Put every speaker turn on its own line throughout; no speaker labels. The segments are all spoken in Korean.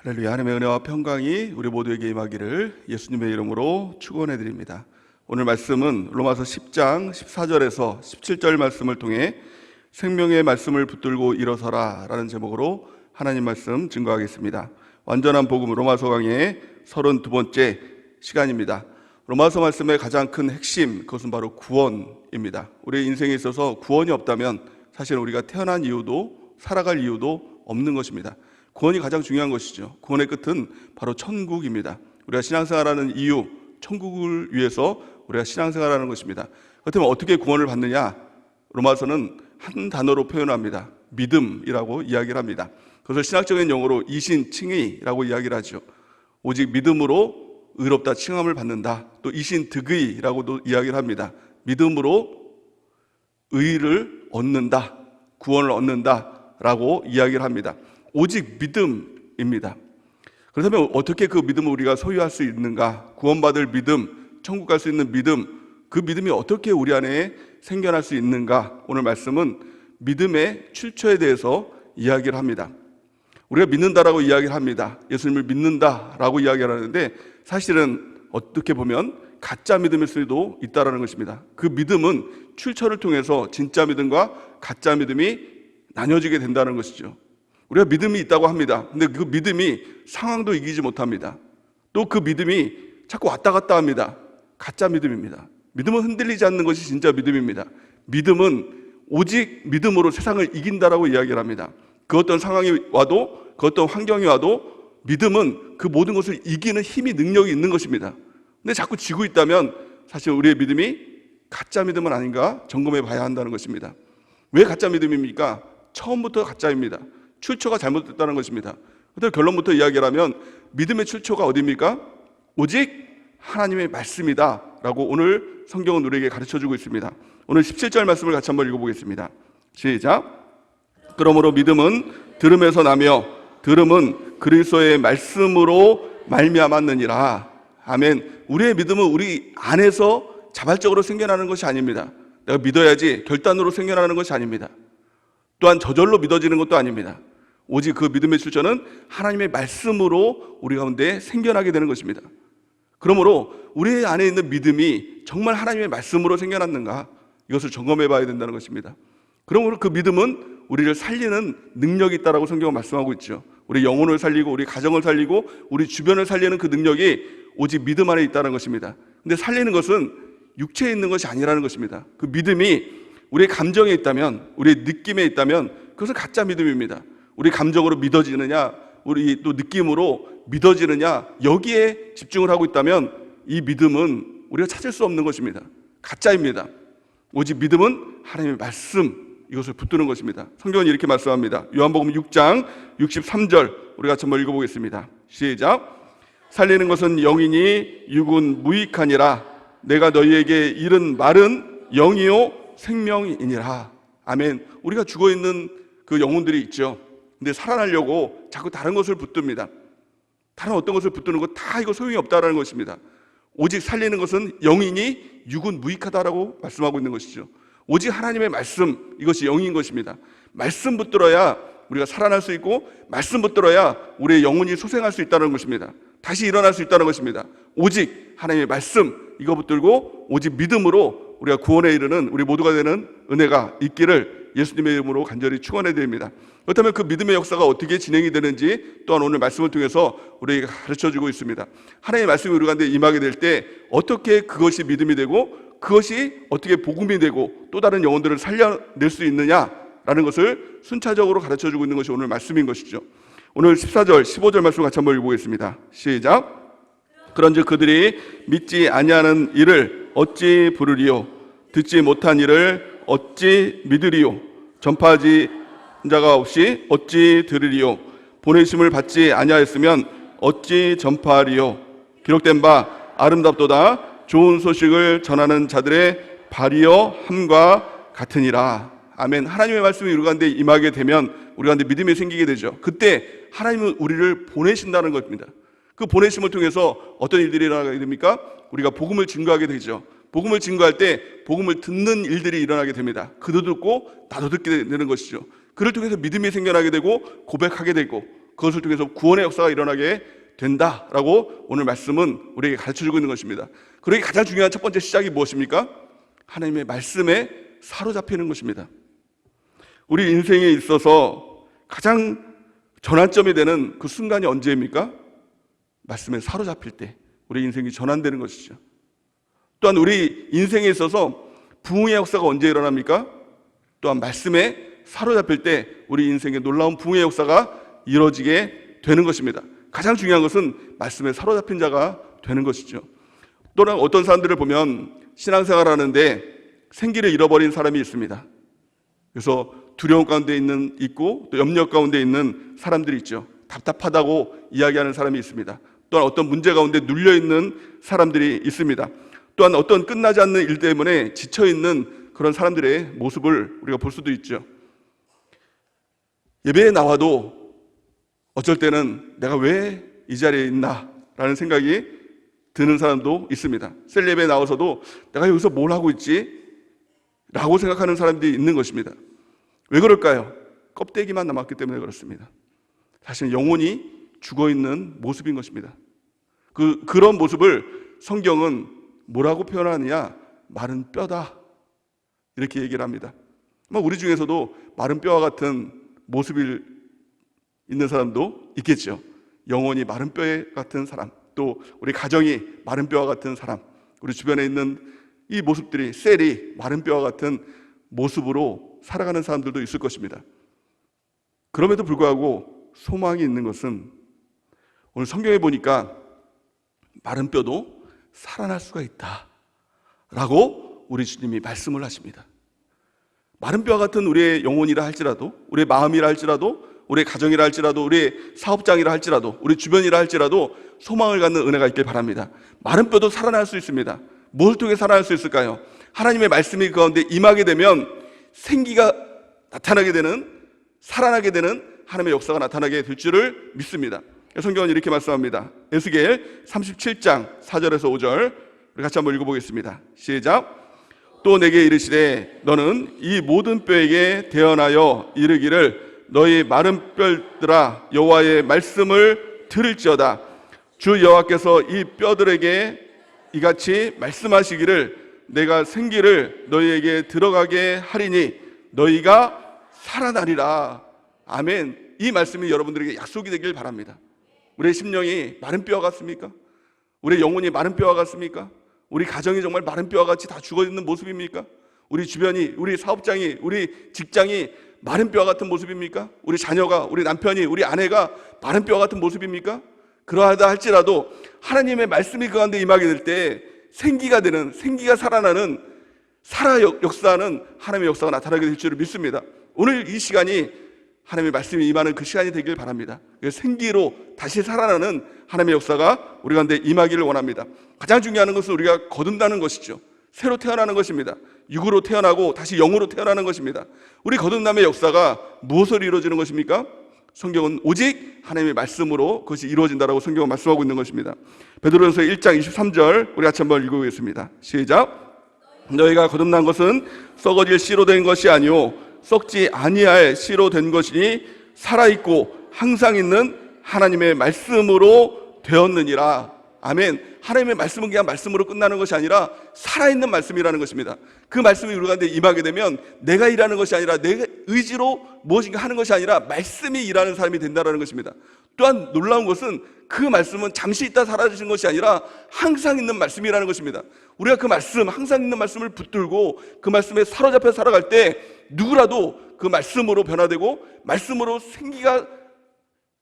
할렐루야. 하나님의 은혜와 평강이 우리 모두에게 임하기를 예수님의 이름으로 축원해 드립니다. 오늘 말씀은 로마서 10장 14절에서 17절 말씀을 통해 생명의 말씀을 붙들고 일어서라 라는 제목으로 하나님 말씀 증거하겠습니다. 완전한 복음 로마서 강의 32번째 시간입니다. 로마서 말씀의 가장 큰 핵심, 그것은 바로 구원입니다. 우리의 인생에 있어서 구원이 없다면 사실 우리가 태어난 이유도 살아갈 이유도 없는 것입니다. 구원이 가장 중요한 것이죠. 구원의 끝은 바로 천국입니다. 우리가 신앙생활하는 이유, 천국을 위해서 우리가 신앙생활하는 것입니다. 그렇다면 어떻게 구원을 받느냐? 로마서는 한 단어로 표현합니다. 믿음이라고 이야기를 합니다. 그것을 신학적인 용어로 이신칭의라고 이야기를 하죠. 오직 믿음으로 의롭다 칭함을 받는다. 또 이신득의라고도 이야기를 합니다. 믿음으로 의를 얻는다, 구원을 얻는다라고 이야기를 합니다. 오직 믿음입니다. 그렇다면 어떻게 그 믿음을 우리가 소유할 수 있는가? 구원받을 믿음, 천국 갈 수 있는 믿음, 그 믿음이 어떻게 우리 안에 생겨날 수 있는가? 오늘 말씀은 믿음의 출처에 대해서 이야기를 합니다. 우리가 믿는다라고 이야기를 합니다. 예수님을 믿는다라고 이야기를 하는데 사실은 어떻게 보면 가짜 믿음일 수도 있다는 것입니다. 그 믿음은 출처를 통해서 진짜 믿음과 가짜 믿음이 나뉘어지게 된다는 것이죠. 우리가 믿음이 있다고 합니다. 근데 그 믿음이 상황도 이기지 못합니다. 또 그 믿음이 자꾸 왔다 갔다 합니다. 가짜 믿음입니다. 믿음은 흔들리지 않는 것이 진짜 믿음입니다. 믿음은 오직 믿음으로 세상을 이긴다라고 이야기를 합니다. 그 어떤 상황이 와도, 그 어떤 환경이 와도 믿음은 그 모든 것을 이기는 힘이, 능력이 있는 것입니다. 근데 자꾸 지고 있다면 사실 우리의 믿음이 가짜 믿음은 아닌가 점검해 봐야 한다는 것입니다. 왜 가짜 믿음입니까? 처음부터 가짜입니다. 출처가 잘못됐다는 것입니다. 그래서 결론부터 이야기를 하면 믿음의 출처가 어디입니까? 오직 하나님의 말씀이다 라고 오늘 성경은 우리에게 가르쳐주고 있습니다. 오늘 17절 말씀을 같이 한번 읽어보겠습니다. 시작. 그러므로 믿음은 들음에서 나며 들음은 그리스도의 말씀으로 말미암았느니라. 아멘. 우리의 믿음은 우리 안에서 자발적으로 생겨나는 것이 아닙니다. 내가 믿어야지 결단으로 생겨나는 것이 아닙니다. 또한 저절로 믿어지는 것도 아닙니다. 오직 그 믿음의 출처는 하나님의 말씀으로 우리 가운데 생겨나게 되는 것입니다. 그러므로 우리 안에 있는 믿음이 정말 하나님의 말씀으로 생겨났는가, 이것을 점검해 봐야 된다는 것입니다. 그러므로 그 믿음은 우리를 살리는 능력이 있다라고 성경은 말씀하고 있죠. 우리 영혼을 살리고 우리 가정을 살리고 우리 주변을 살리는 그 능력이 오직 믿음 안에 있다는 것입니다. 근데 살리는 것은 육체에 있는 것이 아니라는 것입니다. 그 믿음이 우리의 감정에 있다면, 우리의 느낌에 있다면 그것은 가짜 믿음입니다. 우리 감정으로 믿어지느냐, 우리 또 느낌으로 믿어지느냐, 여기에 집중을 하고 있다면 이 믿음은 우리가 찾을 수 없는 것입니다. 가짜입니다. 오직 믿음은 하나님의 말씀, 이것을 붙드는 것입니다. 성경은 이렇게 말씀합니다. 요한복음 6장 63절 우리 같이 한번 읽어보겠습니다. 시작. 살리는 것은 영이니 육은 무익하니라. 내가 너희에게 이른 말은 영이요 생명이니라. 아멘. 우리가 죽어있는 그 영혼들이 있죠. 근데 살아나려고 자꾸 다른 것을 붙듭니다. 다른 어떤 것을 붙드는 것 다 이거 소용이 없다라는 것입니다. 오직 살리는 것은 영이니 육은 무익하다라고 말씀하고 있는 것이죠. 오직 하나님의 말씀, 이것이 영인 것입니다. 말씀 붙들어야 우리가 살아날 수 있고, 말씀 붙들어야 우리의 영혼이 소생할 수 있다는 것입니다. 다시 일어날 수 있다는 것입니다. 오직 하나님의 말씀, 이거 붙들고 오직 믿음으로 우리가 구원에 이르는 우리 모두가 되는 은혜가 있기를 예수님의 이름으로 간절히 축원해 드립니다. 그렇다면 그 믿음의 역사가 어떻게 진행이 되는지 또한 오늘 말씀을 통해서 우리에게 가르쳐주고 있습니다. 하나님의 말씀이 우리 가운데 임하게 될 때 어떻게 그것이 믿음이 되고 그것이 어떻게 복음이 되고 또 다른 영혼들을 살려낼 수 있느냐라는 것을 순차적으로 가르쳐주고 있는 것이 오늘 말씀인 것이죠. 오늘 14절, 15절 말씀 같이 한번 읽어보겠습니다. 시작. 그런즉 그들이 믿지 아니하는 일을 어찌 부르리요? 듣지 못한 일을 어찌 믿으리요? 전파하지 자가 없이 어찌 들으리요? 보내심을 받지 아니하였으면 어찌 전파하리요? 기록된 바 아름답도다 좋은 소식을 전하는 자들의 발이여 함과 같으니라. 아멘. 하나님의 말씀이 우리 가운데 임하게 되면 우리 가운데 믿음이 생기게 되죠. 그때 하나님은 우리를 보내신다는 것입니다. 그 보내심을 통해서 어떤 일들이 일어나게 됩니까? 우리가 복음을 증거하게 되죠. 복음을 증거할 때 복음을 듣는 일들이 일어나게 됩니다. 그도 듣고 나도 듣게 되는 것이죠. 그를 통해서 믿음이 생겨나게 되고 고백하게 되고 그것을 통해서 구원의 역사가 일어나게 된다라고 오늘 말씀은 우리에게 가르쳐주고 있는 것입니다. 그러기 가장 중요한 첫 번째 시작이 무엇입니까? 하나님의 말씀에 사로잡히는 것입니다. 우리 인생에 있어서 가장 전환점이 되는 그 순간이 언제입니까? 말씀에 사로잡힐 때 우리 인생이 전환되는 것이죠. 또한 우리 인생에 있어서 부흥의 역사가 언제 일어납니까? 또한 말씀에 사로잡힐 때 우리 인생에 놀라운 부흥의 역사가 이루어지게 되는 것입니다. 가장 중요한 것은 말씀에 사로잡힌 자가 되는 것이죠. 또한 어떤 사람들을 보면 신앙생활 하는데 생기를 잃어버린 사람이 있습니다. 그래서 두려움 가운데 있고 또 염려 가운데 있는 사람들이 있죠. 답답하다고 이야기하는 사람이 있습니다. 또한 어떤 문제 가운데 눌려있는 사람들이 있습니다. 또한 어떤 끝나지 않는 일 때문에 지쳐있는 그런 사람들의 모습을 우리가 볼 수도 있죠. 예배에 나와도 어쩔 때는 내가 왜 이 자리에 있나 라는 생각이 드는 사람도 있습니다. 셀 예배에 나와서도 내가 여기서 뭘 하고 있지? 라고 생각하는 사람들이 있는 것입니다. 왜 그럴까요? 껍데기만 남았기 때문에 그렇습니다. 사실 영혼이 죽어있는 모습인 것입니다. 그런 모습을 성경은 뭐라고 표현하느냐? 마른 뼈다 이렇게 얘기를 합니다. 우리 중에서도 마른 뼈와 같은 모습이 있는 사람도 있겠죠. 영혼이 마른 뼈 같은 사람, 또 우리 가정이 마른 뼈와 같은 사람, 우리 주변에 있는 이 모습들이 셀이 마른 뼈와 같은 모습으로 살아가는 사람들도 있을 것입니다. 그럼에도 불구하고 소망이 있는 것은 오늘 성경에 보니까 마른 뼈도 살아날 수가 있다 라고 우리 주님이 말씀을 하십니다. 마른 뼈 같은 우리의 영혼이라 할지라도, 우리의 마음이라 할지라도, 우리의 가정이라 할지라도, 우리의 사업장이라 할지라도, 우리 주변이라 할지라도 소망을 갖는 은혜가 있길 바랍니다. 마른 뼈도 살아날 수 있습니다. 뭘 통해 살아날 수 있을까요? 하나님의 말씀이 그 가운데 임하게 되면 생기가 나타나게 되는, 살아나게 되는 하나님의 역사가 나타나게 될 줄을 믿습니다. 성경은 이렇게 말씀합니다. 에스겔 37장 4절에서 5절 우리 같이 한번 읽어보겠습니다. 시작. 또 내게 이르시되 너는 이 모든 뼈에게 대언하여 이르기를 너희 마른 뼈들아 여호와의 말씀을 들을지어다. 주 여호와께서 이 뼈들에게 이같이 말씀하시기를 내가 생기를 너희에게 들어가게 하리니 너희가 살아나리라. 아멘. 이 말씀이 여러분들에게 약속이 되길 바랍니다. 우리의 심령이 마른 뼈와 같습니까? 우리의 영혼이 마른 뼈와 같습니까? 우리 가정이 정말 마른 뼈와 같이 다 죽어있는 모습입니까? 우리 주변이, 우리 사업장이, 우리 직장이 마른 뼈와 같은 모습입니까? 우리 자녀가, 우리 남편이, 우리 아내가 마른 뼈와 같은 모습입니까? 그러하다 할지라도 하나님의 말씀이 그 가운데 임하게 될 때 생기가 되는, 생기가 살아나는, 역사하는 하나님의 역사가 나타나게 될 줄을 믿습니다. 오늘 이 시간이 하나님의 말씀이 임하는 그 시간이 되길 바랍니다. 생기로 다시 살아나는 하나님의 역사가 우리 가운데 임하기를 원합니다. 가장 중요한 것은 우리가 거듭나는 것이죠. 새로 태어나는 것입니다. 육으로 태어나고 다시 영으로 태어나는 것입니다. 우리 거듭남의 역사가 무엇으로 이루어지는 것입니까? 성경은 오직 하나님의 말씀으로 그것이 이루어진다라고 성경은 말씀하고 있는 것입니다. 베드로전서 1장 23절 우리 같이 한번 읽어보겠습니다. 시작. 너희가 거듭난 것은 썩어질 씨로 된 것이 아니요 썩지 아니할 씨로 된 것이니 살아있고 항상 있는 하나님의 말씀으로 되었느니라. 아멘. 하나님의 말씀은 그냥 말씀으로 끝나는 것이 아니라 살아있는 말씀이라는 것입니다. 그 말씀이 우리 가운데 임하게 되면 내가 일하는 것이 아니라 내 의지로 무엇인가 하는 것이 아니라 말씀이 일하는 사람이 된다는 것입니다. 또한 놀라운 것은 그 말씀은 잠시 있다 사라지는 것이 아니라 항상 있는 말씀이라는 것입니다. 우리가 그 말씀, 항상 있는 말씀을 붙들고 그 말씀에 사로잡혀 살아갈 때 누구라도 그 말씀으로 변화되고 말씀으로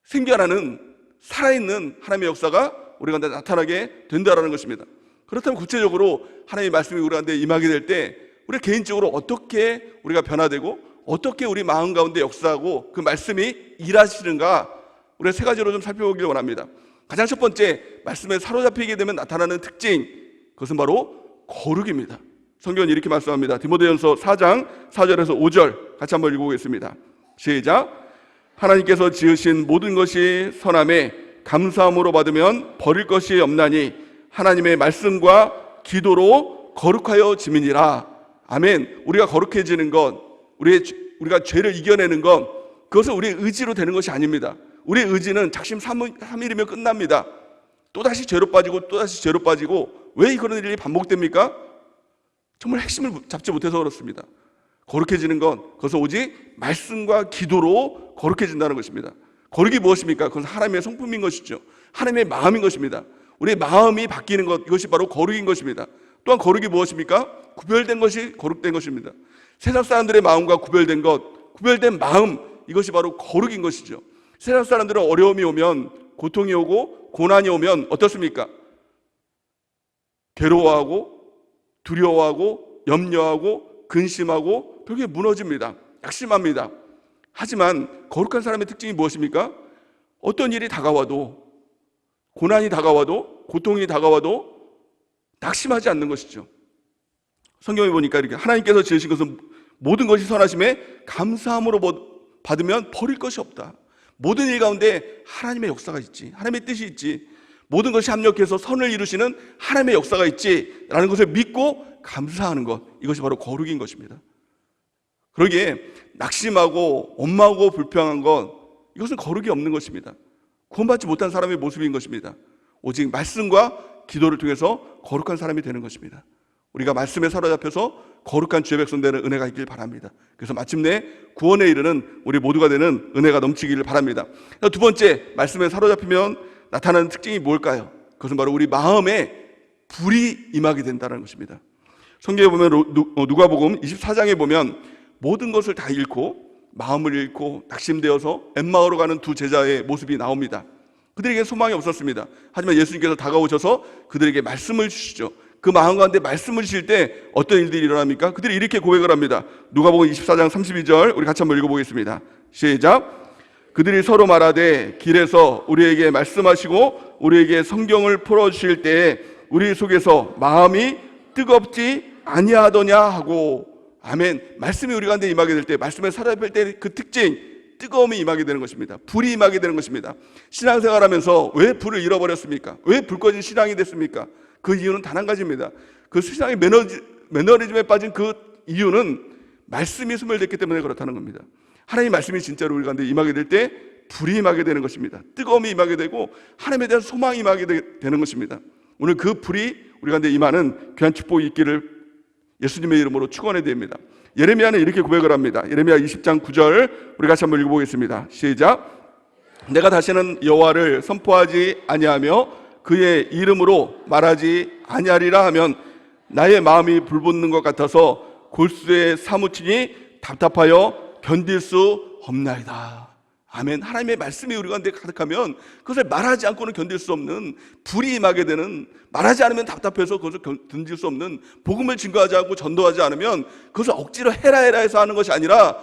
생겨나는 살아있는 하나님의 역사가 우리 가운데 나타나게 된다는 것입니다. 그렇다면 구체적으로 하나님의 말씀이 우리 가운데 임하게 될 때 우리 개인적으로 어떻게 우리가 변화되고 어떻게 우리 마음 가운데 역사하고 그 말씀이 일하시는가 우리가 세 가지로 좀 살펴보길 원합니다. 가장 첫 번째, 말씀에 사로잡히게 되면 나타나는 특징, 그것은 바로 거룩입니다. 성경은 이렇게 말씀합니다. 디모데전서 4장 4절에서 5절 같이 한번 읽어보겠습니다. 시작. 하나님께서 지으신 모든 것이 선함에 감사함으로 받으면 버릴 것이 없나니 하나님의 말씀과 기도로 거룩하여 지민이라. 아멘. 우리가 거룩해지는 것, 우리가 죄를 이겨내는 것, 그것은 우리의 의지로 되는 것이 아닙니다. 우리의 의지는 작심 삼일이면 끝납니다. 또다시 죄로 빠지고 또다시 죄로 빠지고 왜 그런 일이 반복됩니까? 정말 핵심을 잡지 못해서 그렇습니다. 거룩해지는 건 그것은 오직 말씀과 기도로 거룩해진다는 것입니다. 거룩이 무엇입니까? 그것은 하나님의 성품인 것이죠. 하나님의 마음인 것입니다. 우리의 마음이 바뀌는 것, 이것이 바로 거룩인 것입니다. 또한 거룩이 무엇입니까? 구별된 것이 거룩된 것입니다. 세상 사람들의 마음과 구별된 것, 구별된 마음, 이것이 바로 거룩인 것이죠. 세상 사람들은 어려움이 오면, 고통이 오고 고난이 오면 어떻습니까? 괴로워하고 두려워하고 염려하고 근심하고 벽에 무너집니다. 낙심합니다. 하지만 거룩한 사람의 특징이 무엇입니까? 어떤 일이 다가와도, 고난이 다가와도, 고통이 다가와도 낙심하지 않는 것이죠. 성경에 보니까 이렇게 하나님께서 지으신 것은 모든 것이 선하심에 감사함으로 받으면 버릴 것이 없다. 모든 일 가운데 하나님의 역사가 있지, 하나님의 뜻이 있지, 모든 것이 합력해서 선을 이루시는 하나님의 역사가 있지라는 것을 믿고 감사하는 것, 이것이 바로 거룩인 것입니다. 그러기에 낙심하고 원망하고 불평한 것, 이것은 거룩이 없는 것입니다. 구원받지 못한 사람의 모습인 것입니다. 오직 말씀과 기도를 통해서 거룩한 사람이 되는 것입니다. 우리가 말씀에 사로잡혀서 거룩한 주의 백성 되는 은혜가 있길 바랍니다. 그래서 마침내 구원에 이르는 우리 모두가 되는 은혜가 넘치기를 바랍니다. 두 번째, 말씀에 사로잡히면 나타나는 특징이 뭘까요? 그것은 바로 우리 마음에 불이 임하게 된다는 것입니다. 성경에 보면 누가복음 24장에 보면 모든 것을 다 잃고 마음을 잃고 낙심되어서 엠마오로 가는 두 제자의 모습이 나옵니다. 그들에게 소망이 없었습니다. 하지만 예수님께서 다가오셔서 그들에게 말씀을 주시죠. 그 마음 가운데 말씀을 주실 때 어떤 일들이 일어납니까? 그들이 이렇게 고백을 합니다. 누가복음 24장 32절 우리 같이 한번 읽어보겠습니다. 시작. 그들이 서로 말하되 길에서 우리에게 말씀하시고 우리에게 성경을 풀어주실 때에 우리 속에서 마음이 뜨겁지 아니하더냐 하고. 아멘. 말씀이 우리 가운데 임하게 될 때, 말씀에 사로잡힐 때 그 특징, 뜨거움이 임하게 되는 것입니다. 불이 임하게 되는 것입니다. 신앙생활하면서 왜 불을 잃어버렸습니까? 왜 불 꺼진 신앙이 됐습니까? 그 이유는 단 한 가지입니다. 그 신앙의 매너리즘에 빠진 그 이유는 말씀이 소멸됐기 때문에 그렇다는 겁니다. 하나님의 말씀이 진짜로 우리 가운데 임하게 될 때 불이 임하게 되는 것입니다. 뜨거움이 임하게 되고 하나님에 대한 소망이 임하게 되는 것입니다. 오늘 그 불이 우리 가운데 임하는 귀한 축복이 있기를 예수님의 이름으로 축원해 드립니다. 예레미야는 이렇게 고백을 합니다. 예레미야 20장 9절 우리 같이 한번 읽어보겠습니다. 시작. 내가 다시는 여호와를 선포하지 아니하며 그의 이름으로 말하지 아니하리라 하면 나의 마음이 불붙는 것 같아서 골수에 사무치니 답답하여 견딜 수 없나이다. 아멘. 하나님의 말씀이 우리 가운데 가득하면 그것을 말하지 않고는 견딜 수 없는 불이 임하게 되는, 말하지 않으면 답답해서 그것을 견딜 수 없는, 복음을 증거하지 않고 전도하지 않으면 그것을 억지로 해라 해서 하는 것이 아니라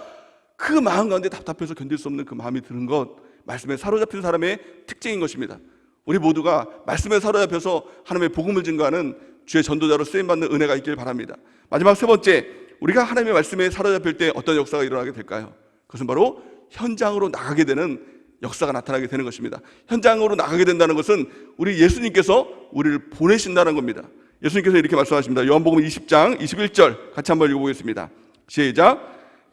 그 마음 가운데 답답해서 견딜 수 없는 그 마음이 드는 것, 말씀에 사로잡힌 사람의 특징인 것입니다. 우리 모두가 말씀에 사로잡혀서 하나님의 복음을 증거하는 주의 전도자로 쓰임받는 은혜가 있길 바랍니다. 마지막 세 번째, 우리가 하나님의 말씀에 사로잡힐 때 어떤 역사가 일어나게 될까요? 그것은 바로 현장으로 나가게 되는 역사가 나타나게 되는 것입니다. 현장으로 나가게 된다는 것은 우리 예수님께서 우리를 보내신다는 겁니다. 예수님께서 이렇게 말씀하십니다. 요한복음 20장 21절 같이 한번 읽어보겠습니다. 시작.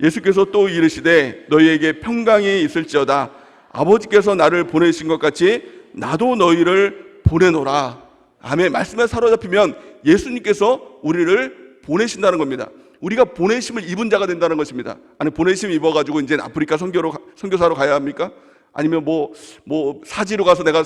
예수께서 또 이르시되 너희에게 평강이 있을지어다. 아버지께서 나를 보내신 것 같이 나도 너희를 보내노라. 아멘. 말씀에 사로잡히면 예수님께서 우리를 보내신다는 겁니다. 우리가 보내심을 입은 자가 된다는 것입니다. 아니, 보내심 입어가지고 이제 아프리카 선교사로 가야 합니까? 아니면 뭐 사지로 가서 내가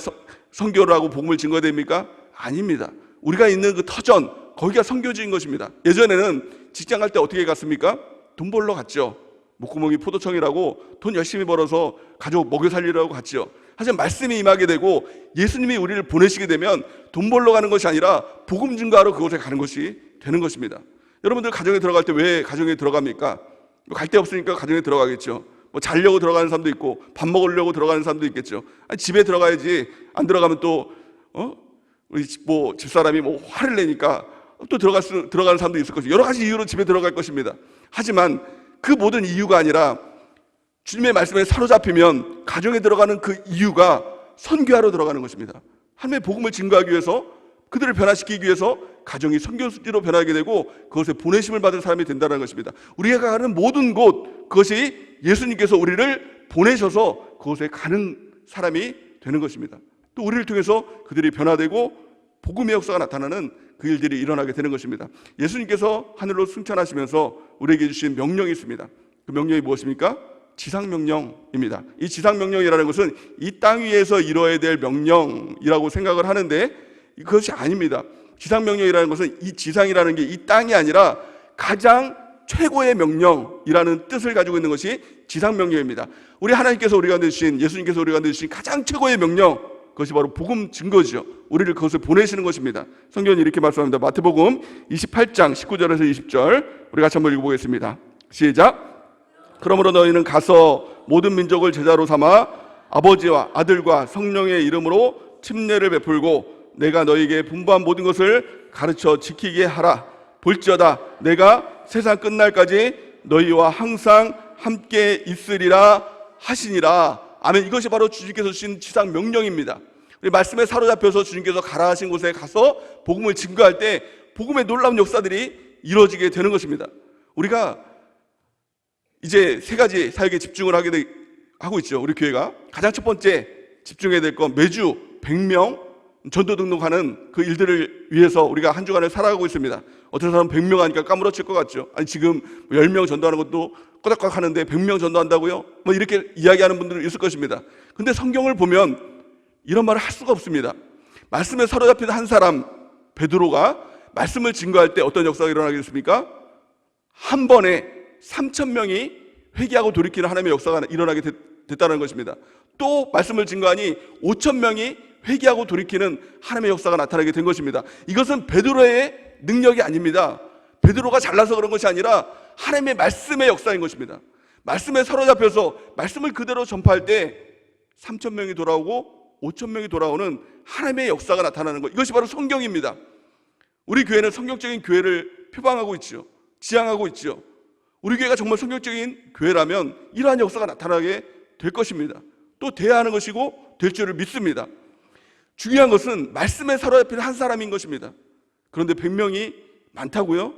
선교를 하고 복음을 증거해야 됩니까? 아닙니다. 우리가 있는 그 터전, 거기가 선교지인 것입니다. 예전에는 직장 갈 때 어떻게 갔습니까? 돈 벌러 갔죠. 목구멍이 포도청이라고 돈 열심히 벌어서 가족 먹여 살리려고 갔죠. 하지만 말씀이 임하게 되고 예수님이 우리를 보내시게 되면 돈 벌러 가는 것이 아니라 복음 증거하러 그곳에 가는 것이 되는 것입니다. 여러분들 가정에 들어갈 때 왜 가정에 들어갑니까? 갈 데 없으니까 가정에 들어가겠죠. 뭐 자려고 들어가는 사람도 있고 밥 먹으려고 들어가는 사람도 있겠죠. 아니, 집에 들어가야지. 안 들어가면 또 우리 집사람이 뭐 화를 내니까 또 들어가는 사람도 있을 것이고 여러 가지 이유로 집에 들어갈 것입니다. 하지만 그 모든 이유가 아니라 주님의 말씀에 사로잡히면 가정에 들어가는 그 이유가 선교하러 들어가는 것입니다. 하나님의 복음을 증거하기 위해서, 그들을 변화시키기 위해서 가정이 선교지로 변하게 되고 그것에 보내심을 받은 사람이 된다는 것입니다. 우리가 가는 모든 곳, 그것이 예수님께서 우리를 보내셔서 그곳에 가는 사람이 되는 것입니다. 또 우리를 통해서 그들이 변화되고 복음의 역사가 나타나는 그 일들이 일어나게 되는 것입니다. 예수님께서 하늘로 승천하시면서 우리에게 주신 명령이 있습니다. 그 명령이 무엇입니까? 지상명령입니다. 이 지상명령이라는 것은 이 땅 위에서 이루어야 될 명령이라고 생각을 하는데 그것이 아닙니다. 지상명령이라는 것은 이 지상이라는 게 이 땅이 아니라 가장 최고의 명령이라는 뜻을 가지고 있는 것이 지상명령입니다. 우리 하나님께서 우리 가운데 주신, 예수님께서 우리 가운데 주신 가장 최고의 명령, 그것이 바로 복음 증거죠. 우리를 그것을 보내시는 것입니다. 성경은 이렇게 말씀합니다. 마태복음 28장 19절에서 20절 우리 같이 한번 읽어보겠습니다. 시작. 그러므로 너희는 가서 모든 민족을 제자로 삼아 아버지와 아들과 성령의 이름으로 침례를 베풀고 내가 너희에게 분부한 모든 것을 가르쳐 지키게 하라. 볼지어다 내가 세상 끝날까지 너희와 항상 함께 있으리라 하시니라. 아멘. 이것이 바로 주님께서 주신 지상 명령입니다. 우리 말씀에 사로잡혀서 주님께서 가라 하신 곳에 가서 복음을 증거할 때 복음의 놀라운 역사들이 이루어지게 되는 것입니다. 우리가 이제 세 가지 사역에 집중을 하고 있죠. 우리 교회가 가장 첫 번째 집중해야 될 건 매주 100명 전도 등록하는 그 일들을 위해서 우리가 한 주간을 살아가고 있습니다. 어떤 사람은 100명 하니까 까무러칠 것 같죠. 아니 지금 10명 전도하는 것도 꼬닥꼬닥 하는데 100명 전도한다고요? 뭐 이렇게 이야기하는 분들은 있을 것입니다. 근데 성경을 보면 이런 말을 할 수가 없습니다. 말씀에 사로잡힌 한 사람 베드로가 말씀을 증거할 때 어떤 역사가 일어나겠습니까? 한 번에 3,000명이 회개하고 돌이키는 하나님의 역사가 일어나게 됐다는 것입니다. 또 말씀을 증거하니 5,000명이 회개하고 돌이키는 하나님의 역사가 나타나게 된 것입니다. 이것은 베드로의 능력이 아닙니다. 베드로가 잘나서 그런 것이 아니라 하나님의 말씀의 역사인 것입니다. 말씀에 사로잡혀서 말씀을 그대로 전파할 때 3,000명이 돌아오고 5,000명이 돌아오는 하나님의 역사가 나타나는 것, 이것이 바로 성경입니다. 우리 교회는 성경적인 교회를 표방하고 있죠. 지향하고 있죠. 우리 교회가 정말 성경적인 교회라면 이러한 역사가 나타나게 될 것입니다. 또 돼야 하는 것이고 될 줄을 믿습니다. 중요한 것은 말씀에 사로잡힌 한 사람인 것입니다. 그런데 100명이 많다고요?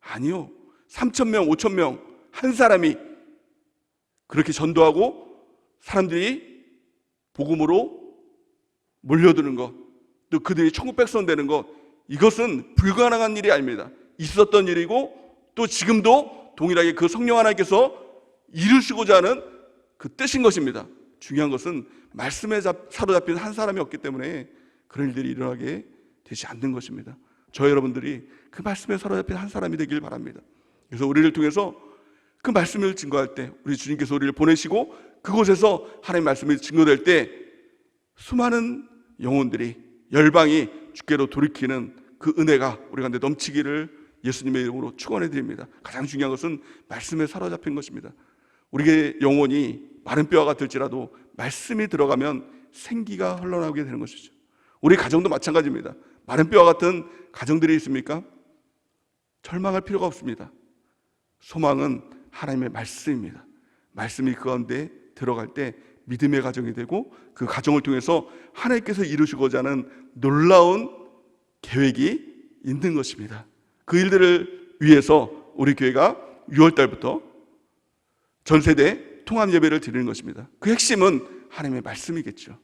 아니요. 3,000명, 5,000명 한 사람이 그렇게 전도하고 사람들이 복음으로 몰려드는 것, 또 그들이 천국 백성 되는 것, 이것은 불가능한 일이 아닙니다. 있었던 일이고 또 지금도 동일하게 그 성령 하나님께서 이루시고자 하는 그 뜻인 것입니다. 중요한 것은 말씀에 사로잡힌 한 사람이 없기 때문에 그런 일들이 일어나게 되지 않는 것입니다. 저 여러분들이 그 말씀에 사로잡힌 한 사람이 되길 바랍니다. 그래서 우리를 통해서 그 말씀을 증거할 때 우리 주님께서 우리를 보내시고 그곳에서 하나님의 말씀이 증거될 때 수많은 영혼들이 열방이 주께로 돌이키는 그 은혜가 우리 가운데 넘치기를 예수님의 이름으로 축원해 드립니다. 가장 중요한 것은 말씀에 사로잡힌 것입니다. 우리의 영혼이 마른 뼈와 같을지라도 말씀이 들어가면 생기가 흘러나오게 되는 것이죠. 우리 가정도 마찬가지입니다. 마른 뼈와 같은 가정들이 있습니까? 절망할 필요가 없습니다. 소망은 하나님의 말씀입니다. 말씀이 그 가운데 들어갈 때 믿음의 가정이 되고 그 가정을 통해서 하나님께서 이루시고자 하는 놀라운 계획이 있는 것입니다. 그 일들을 위해서 우리 교회가 6월 달부터 전 세대 통합 예배를 드리는 것입니다. 그 핵심은 하나님의 말씀이겠죠.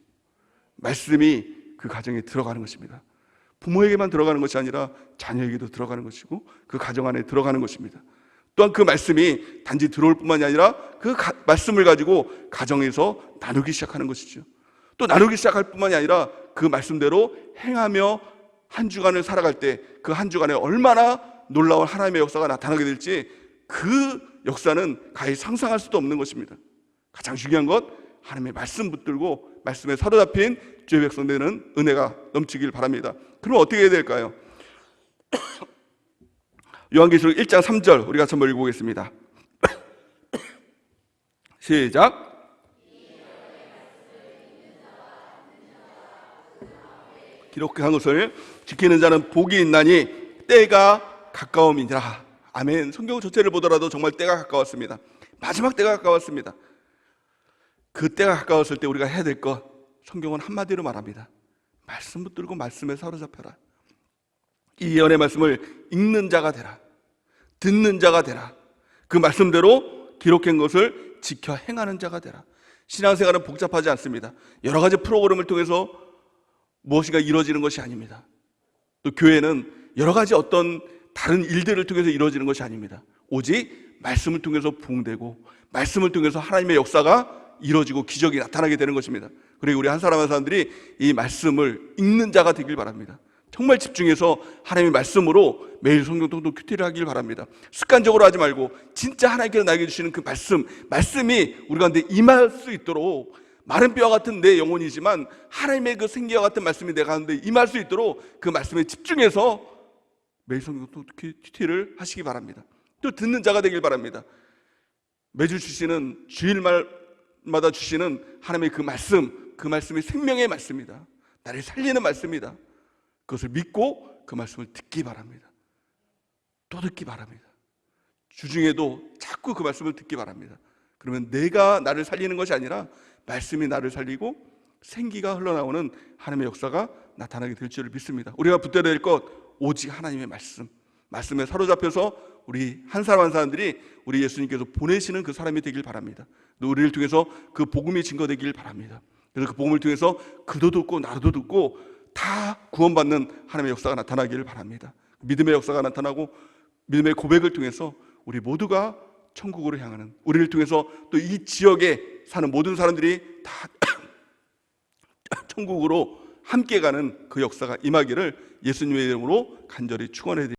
말씀이 그 가정에 들어가는 것입니다. 부모에게만 들어가는 것이 아니라 자녀에게도 들어가는 것이고 그 가정 안에 들어가는 것입니다. 또한 그 말씀이 단지 들어올 뿐만이 아니라 그 말씀을 가지고 가정에서 나누기 시작하는 것이죠. 또 나누기 시작할 뿐만이 아니라 그 말씀대로 행하며 한 주간을 살아갈 때 그 한 주간에 얼마나 놀라운 하나님의 역사가 나타나게 될지 그 역사는 가히 상상할 수도 없는 것입니다. 가장 중요한 것, 하나님의 말씀 붙들고 말씀에 사로잡힌 주의 백성 되는 은혜가 넘치길 바랍니다. 그럼 어떻게 해야 될까요? 요한계시록 1장 3절 우리 같이 한번 읽어보겠습니다. 시작. 기록한 것을 지키는 자는 복이 있나니 때가 가까움이니라. 아멘. 성경 전체를 보더라도 정말 때가 가까웠습니다. 마지막 때가 가까웠습니다. 그 때가 가까웠을 때 우리가 해야 될 것, 성경은 한마디로 말합니다. 말씀 붙들고 말씀에 사로잡혀라. 이 예언의 말씀을 읽는 자가 되라. 듣는 자가 되라. 그 말씀대로 기록한 것을 지켜 행하는 자가 되라. 신앙생활은 복잡하지 않습니다. 여러 가지 프로그램을 통해서 무엇인가 이루어지는 것이 아닙니다. 또 교회는 여러 가지 어떤 다른 일들을 통해서 이루어지는 것이 아닙니다. 오직 말씀을 통해서 부흥되고 말씀을 통해서 하나님의 역사가 이루어지고 기적이 나타나게 되는 것입니다. 그리고 우리 한 사람 한 사람들이 이 말씀을 읽는 자가 되길 바랍니다. 정말 집중해서 하나님의 말씀으로 매일 성경 통독 큐티를 하길 바랍니다. 습관적으로 하지 말고 진짜 하나님께서 나에게 주시는 그 말씀이 우리 가운데 임할 수 있도록, 마른 뼈와 같은 내 영혼이지만 하나님의 그 생기와 같은 말씀이 내 가운데 임할 수 있도록 그 말씀에 집중해서 매일 성경 통독 큐티를 하시기 바랍니다. 또 듣는 자가 되길 바랍니다. 매주 주시는 주일마다 주시는 하나님의 그 말씀이 생명의 말씀이다. 나를 살리는 말씀이다. 그것을 믿고 그 말씀을 듣기 바랍니다. 또 듣기 바랍니다. 주중에도 자꾸 그 말씀을 듣기 바랍니다. 그러면 내가 나를 살리는 것이 아니라 말씀이 나를 살리고 생기가 흘러나오는 하나님의 역사가 나타나게 될 줄을 믿습니다. 우리가 붙들어야 될 것 오직 하나님의 말씀에 사로잡혀서 우리 한 사람 한 사람들이 우리 예수님께서 보내시는 그 사람이 되길 바랍니다. 또 우리를 통해서 그 복음이 증거되길 바랍니다. 그래서 그 복음을 통해서 그도 듣고 나도 듣고 다 구원받는 하나님의 역사가 나타나기를 바랍니다. 믿음의 역사가 나타나고 믿음의 고백을 통해서 우리 모두가 천국으로 향하는, 우리를 통해서 또 이 지역에 사는 모든 사람들이 다 천국으로 함께 가는 그 역사가 임하기를 예수님의 이름으로 간절히 축원해 드립니다.